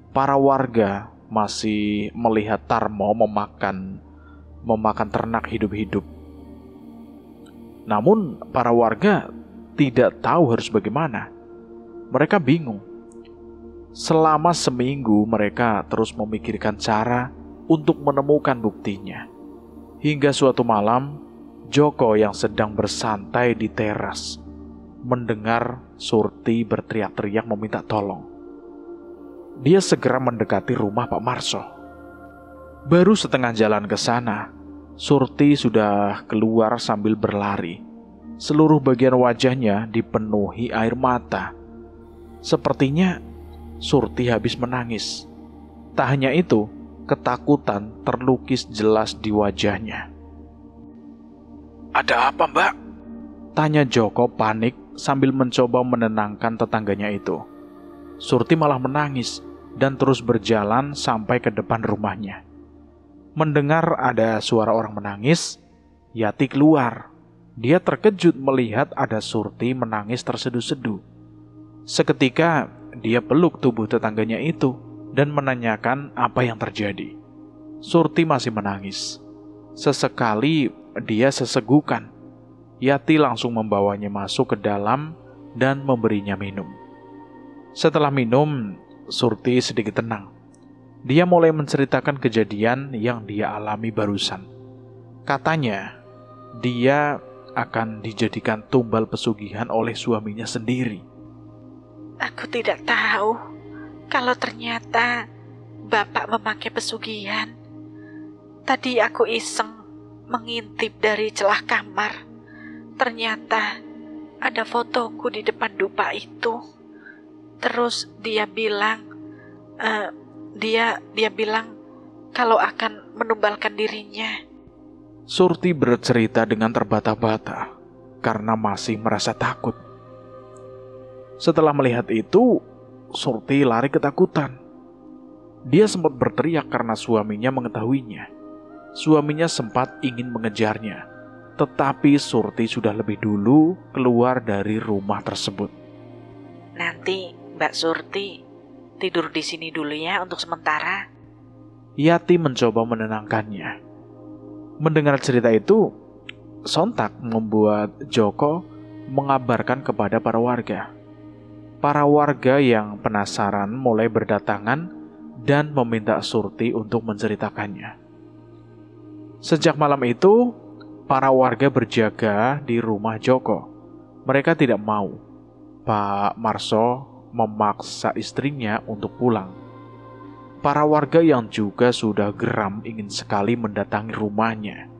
Para warga masih melihat Tarmo memakan ternak hidup-hidup. Namun, para warga tidak tahu harus bagaimana. Mereka bingung. Selama seminggu mereka terus memikirkan cara untuk menemukan buktinya. Hingga suatu malam, Joko yang sedang bersantai di teras mendengar Surti berteriak-teriak meminta tolong. Dia segera mendekati rumah Pak Marso. Baru setengah jalan ke sana, Surti sudah keluar sambil berlari. Seluruh bagian wajahnya dipenuhi air mata. Sepertinya Surti habis menangis. Tak hanya itu, ketakutan terlukis jelas di wajahnya. Ada apa, Mbak? Tanya Joko panik sambil mencoba menenangkan tetangganya itu. Surti malah menangis dan terus berjalan sampai ke depan rumahnya. Mendengar ada suara orang menangis, Yati keluar. Dia terkejut melihat ada Surti menangis terseduh-seduh. Seketika dia peluk tubuh tetangganya itu dan menanyakan apa yang terjadi. Surti masih menangis. Sesekali dia sesegukan. Yati langsung membawanya masuk ke dalam dan memberinya minum. Setelah minum, Surti sedikit tenang. Dia mulai menceritakan kejadian yang dia alami barusan. Katanya, dia akan dijadikan tumbal pesugihan oleh suaminya sendiri. Aku tidak tahu kalau ternyata Bapak memakai pesugihan. Tadi aku iseng mengintip dari celah kamar. Ternyata ada fotoku di depan dupa itu. Terus dia bilang kalau akan menumbalkan dirinya. Surti bercerita dengan terbata-bata karena masih merasa takut. Setelah melihat itu, Surti lari ketakutan. Dia sempat berteriak karena suaminya mengetahuinya. Suaminya sempat ingin mengejarnya, tetapi Surti sudah lebih dulu keluar dari rumah tersebut. Nanti Mbak Surti tidur di sini dulu ya untuk sementara. Yati mencoba menenangkannya. Mendengar cerita itu, sontak membuat Joko mengabarkan kepada para warga. Para warga yang penasaran mulai berdatangan dan meminta Surti untuk menceritakannya. Sejak malam itu, para warga berjaga di rumah Joko. Mereka tidak mau Pak Marso memaksa istrinya untuk pulang. Para warga yang juga sudah geram ingin sekali mendatangi rumahnya,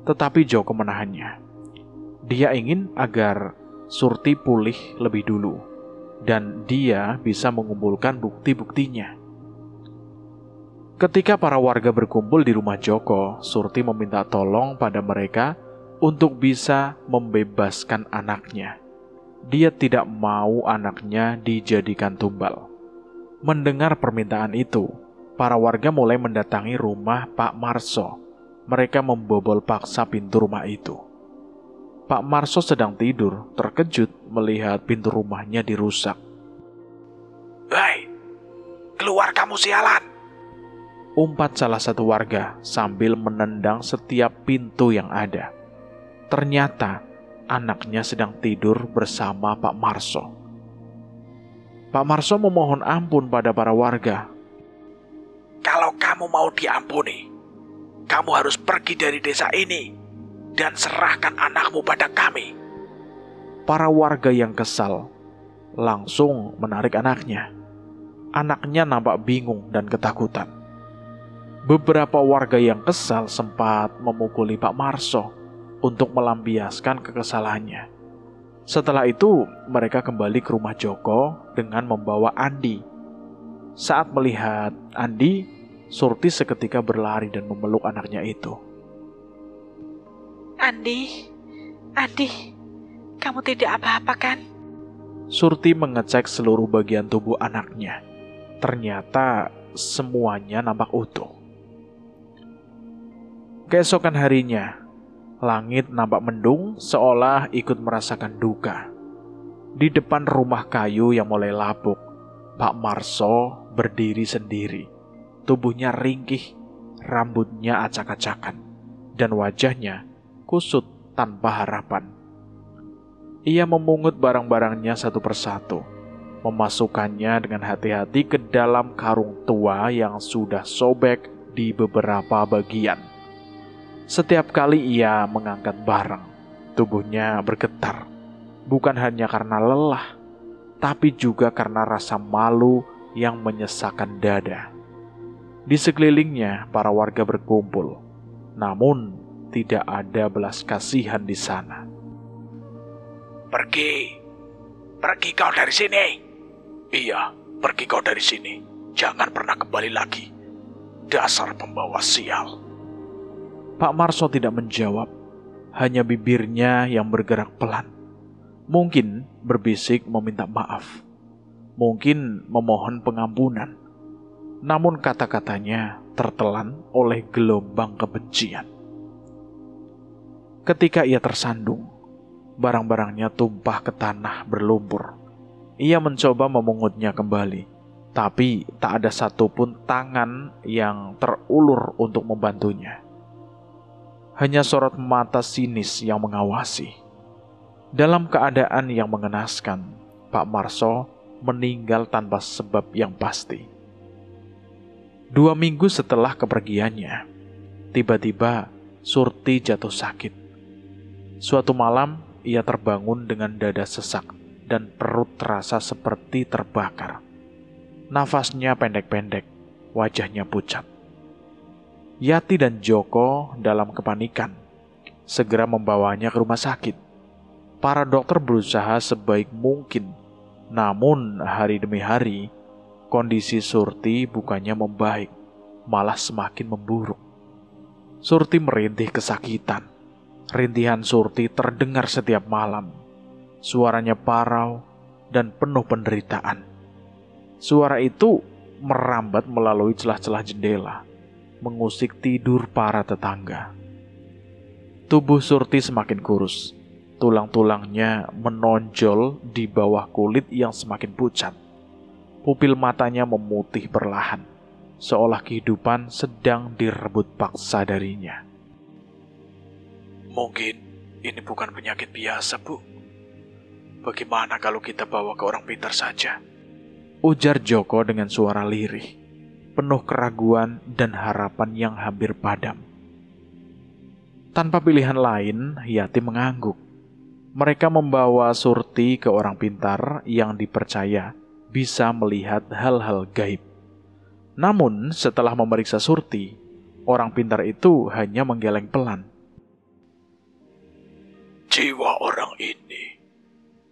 tetapi Joko menahannya. Dia ingin agar Surti pulih lebih dulu, dan dia bisa mengumpulkan bukti-buktinya. Ketika para warga berkumpul di rumah Joko, Surti meminta tolong pada mereka untuk bisa membebaskan anaknya. Dia tidak mau anaknya dijadikan tumbal. Mendengar permintaan itu, para warga mulai mendatangi rumah Pak Marso. Mereka membobol paksa pintu rumah itu. Pak Marso sedang tidur, terkejut melihat pintu rumahnya dirusak. "Hei, keluar kamu sialan!" Umpat salah satu warga sambil menendang setiap pintu yang ada. Ternyata anaknya sedang tidur bersama Pak Marso. Pak Marso memohon ampun pada para warga. "Kalau kamu mau diampuni, kamu harus pergi dari desa ini dan serahkan anakmu pada kami." Para warga yang kesal langsung menarik anaknya. Anaknya nampak bingung dan ketakutan. Beberapa warga yang kesal sempat memukuli Pak Marso untuk melampiaskan kekesalannya. Setelah itu, mereka kembali ke rumah Joko dengan membawa Andi. Saat melihat Andi, Surti seketika berlari dan memeluk anaknya itu. Andi, kamu tidak apa-apa kan? Surti mengecek seluruh bagian tubuh anaknya. Ternyata semuanya nampak utuh. Keesokan harinya, langit nampak mendung seolah ikut merasakan duka. Di depan rumah kayu yang mulai lapuk, Pak Marso berdiri sendiri. Tubuhnya ringkih, rambutnya acak-acakan, dan wajahnya kusut tanpa harapan. Ia memungut barang-barangnya satu persatu, memasukkannya dengan hati-hati ke dalam karung tua yang sudah sobek di beberapa bagian. Setiap kali ia mengangkat barang, tubuhnya bergetar. Bukan hanya karena lelah, tapi juga karena rasa malu yang menyesakkan dada. Di sekelilingnya, para warga berkumpul. Namun, tidak ada belas kasihan di sana. Pergi kau dari sini." "Iya, pergi kau dari sini. Jangan pernah kembali lagi. Dasar pembawa sial." Pak Marso tidak menjawab, hanya bibirnya yang bergerak pelan. Mungkin berbisik meminta maaf, mungkin memohon pengampunan. Namun kata-katanya tertelan oleh gelombang kebencian. Ketika ia tersandung, barang-barangnya tumpah ke tanah berlumpur. Ia mencoba memungutnya kembali, tapi tak ada satupun tangan yang terulur untuk membantunya. Hanya sorot mata sinis yang mengawasi. Dalam keadaan yang mengenaskan, Pak Marso meninggal tanpa sebab yang pasti. 2 minggu setelah kepergiannya, tiba-tiba Surti jatuh sakit. Suatu malam, ia terbangun dengan dada sesak dan perut terasa seperti terbakar. Nafasnya pendek-pendek, wajahnya pucat. Yati dan Joko dalam kepanikan segera membawanya ke rumah sakit. Para dokter berusaha sebaik mungkin, namun hari demi hari kondisi Surti bukannya membaik, malah semakin memburuk. Surti merintih kesakitan. Rintihan Surti terdengar setiap malam. Suaranya parau dan penuh penderitaan. Suara itu merambat melalui celah-celah jendela, mengusik tidur para tetangga. Tubuh Surti semakin kurus. Tulang-tulangnya menonjol di bawah kulit yang semakin pucat. Pupil matanya memutih perlahan, seolah kehidupan sedang direbut paksa darinya. Mungkin ini bukan penyakit biasa, Bu. Bagaimana kalau kita bawa ke orang pintar saja? Ujar Joko dengan suara lirih, penuh keraguan dan harapan yang hampir padam. Tanpa pilihan lain, Yati mengangguk. Mereka membawa Surti ke orang pintar yang dipercaya bisa melihat hal-hal gaib. Namun setelah memeriksa Surti, orang pintar itu hanya menggeleng pelan. Jiwa orang ini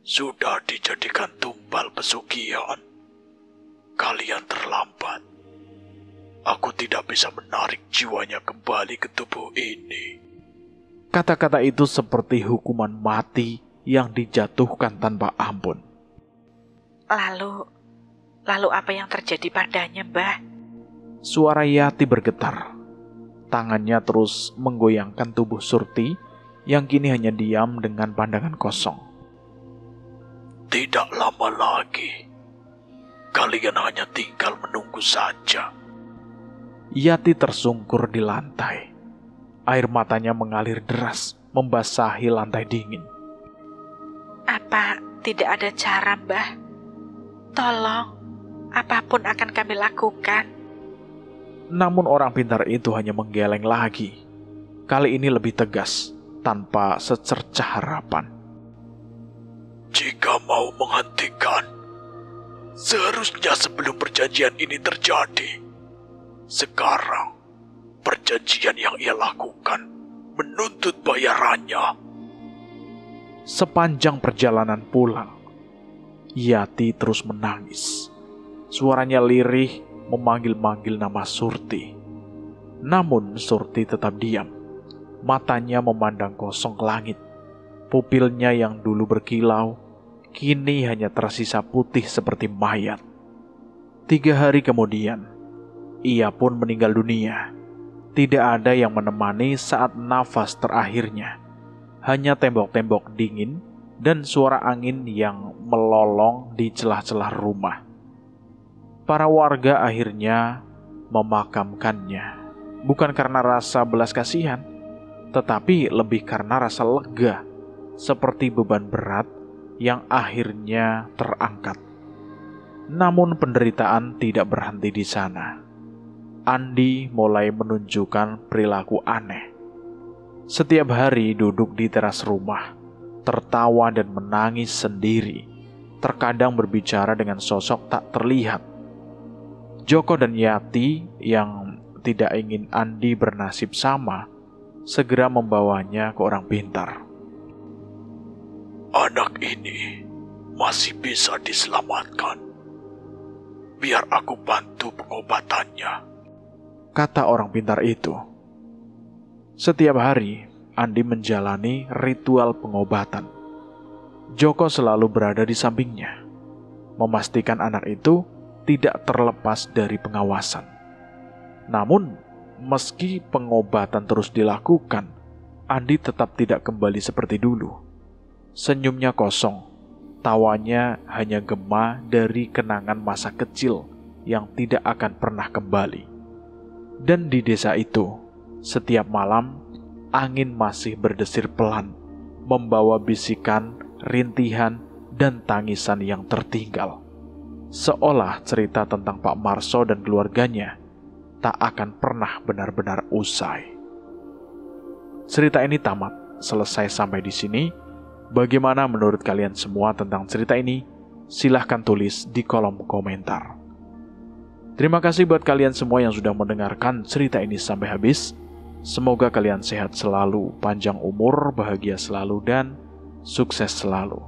sudah dijadikan tumbal pesugihan. Kalian terlambat. Aku tidak bisa menarik jiwanya kembali ke tubuh ini. Kata-kata itu seperti hukuman mati yang dijatuhkan tanpa ampun. Lalu apa yang terjadi padanya, Mbah? Suara Yati bergetar. Tangannya terus menggoyangkan tubuh Surti yang kini hanya diam dengan pandangan kosong. Tidak lama lagi, kalian hanya tinggal menunggu saja. Yati tersungkur di lantai. Air matanya mengalir deras, membasahi lantai dingin. Apa tidak ada cara, Mbah? Tolong, apapun akan kami lakukan. Namun orang pintar itu hanya menggeleng lagi. Kali ini lebih tegas, tanpa secercah harapan. Jika mau menghentikan, seharusnya sebelum perjanjian ini terjadi. Sekarang, perjanjian yang ia lakukan menuntut bayarannya. Sepanjang perjalanan pulang, Yati terus menangis. Suaranya lirih memanggil-manggil nama Surti. Namun Surti tetap diam. Matanya memandang kosong ke langit. Pupilnya yang dulu berkilau, kini hanya tersisa putih seperti mayat. 3 hari kemudian, ia pun meninggal dunia. Tidak ada yang menemani saat nafas terakhirnya. Hanya tembok-tembok dingin dan suara angin yang melolong di celah-celah rumah. Para warga akhirnya memakamkannya. Bukan karena rasa belas kasihan, tetapi lebih karena rasa lega, seperti beban berat yang akhirnya terangkat. Namun penderitaan tidak berhenti di sana. Andi mulai menunjukkan perilaku aneh. Setiap hari duduk di teras rumah, tertawa dan menangis sendiri, terkadang berbicara dengan sosok tak terlihat. Joko dan Yati yang tidak ingin Andi bernasib sama, segera membawanya ke orang pintar. Anak ini masih bisa diselamatkan. Biar aku bantu pengobatannya, kata orang pintar itu. Setiap hari, Andi menjalani ritual pengobatan. Joko selalu berada di sampingnya, memastikan anak itu tidak terlepas dari pengawasan. Namun, meski pengobatan terus dilakukan, Andi tetap tidak kembali seperti dulu. Senyumnya kosong, tawanya hanya gema dari kenangan masa kecil yang tidak akan pernah kembali. Dan di desa itu, setiap malam, angin masih berdesir pelan, membawa bisikan, rintihan, dan tangisan yang tertinggal. Seolah cerita tentang Pak Marso dan keluarganya tak akan pernah benar-benar usai. Cerita ini tamat, selesai sampai di sini. Bagaimana menurut kalian semua tentang cerita ini? Silahkan tulis di kolom komentar. Terima kasih buat kalian semua yang sudah mendengarkan cerita ini sampai habis. Semoga kalian sehat selalu, panjang umur, bahagia selalu, dan sukses selalu.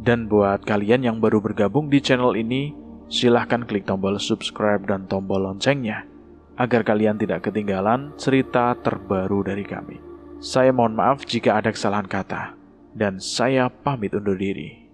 Dan buat kalian yang baru bergabung di channel ini, silahkan klik tombol subscribe dan tombol loncengnya, agar kalian tidak ketinggalan cerita terbaru dari kami. Saya mohon maaf jika ada kesalahan kata, dan saya pamit undur diri.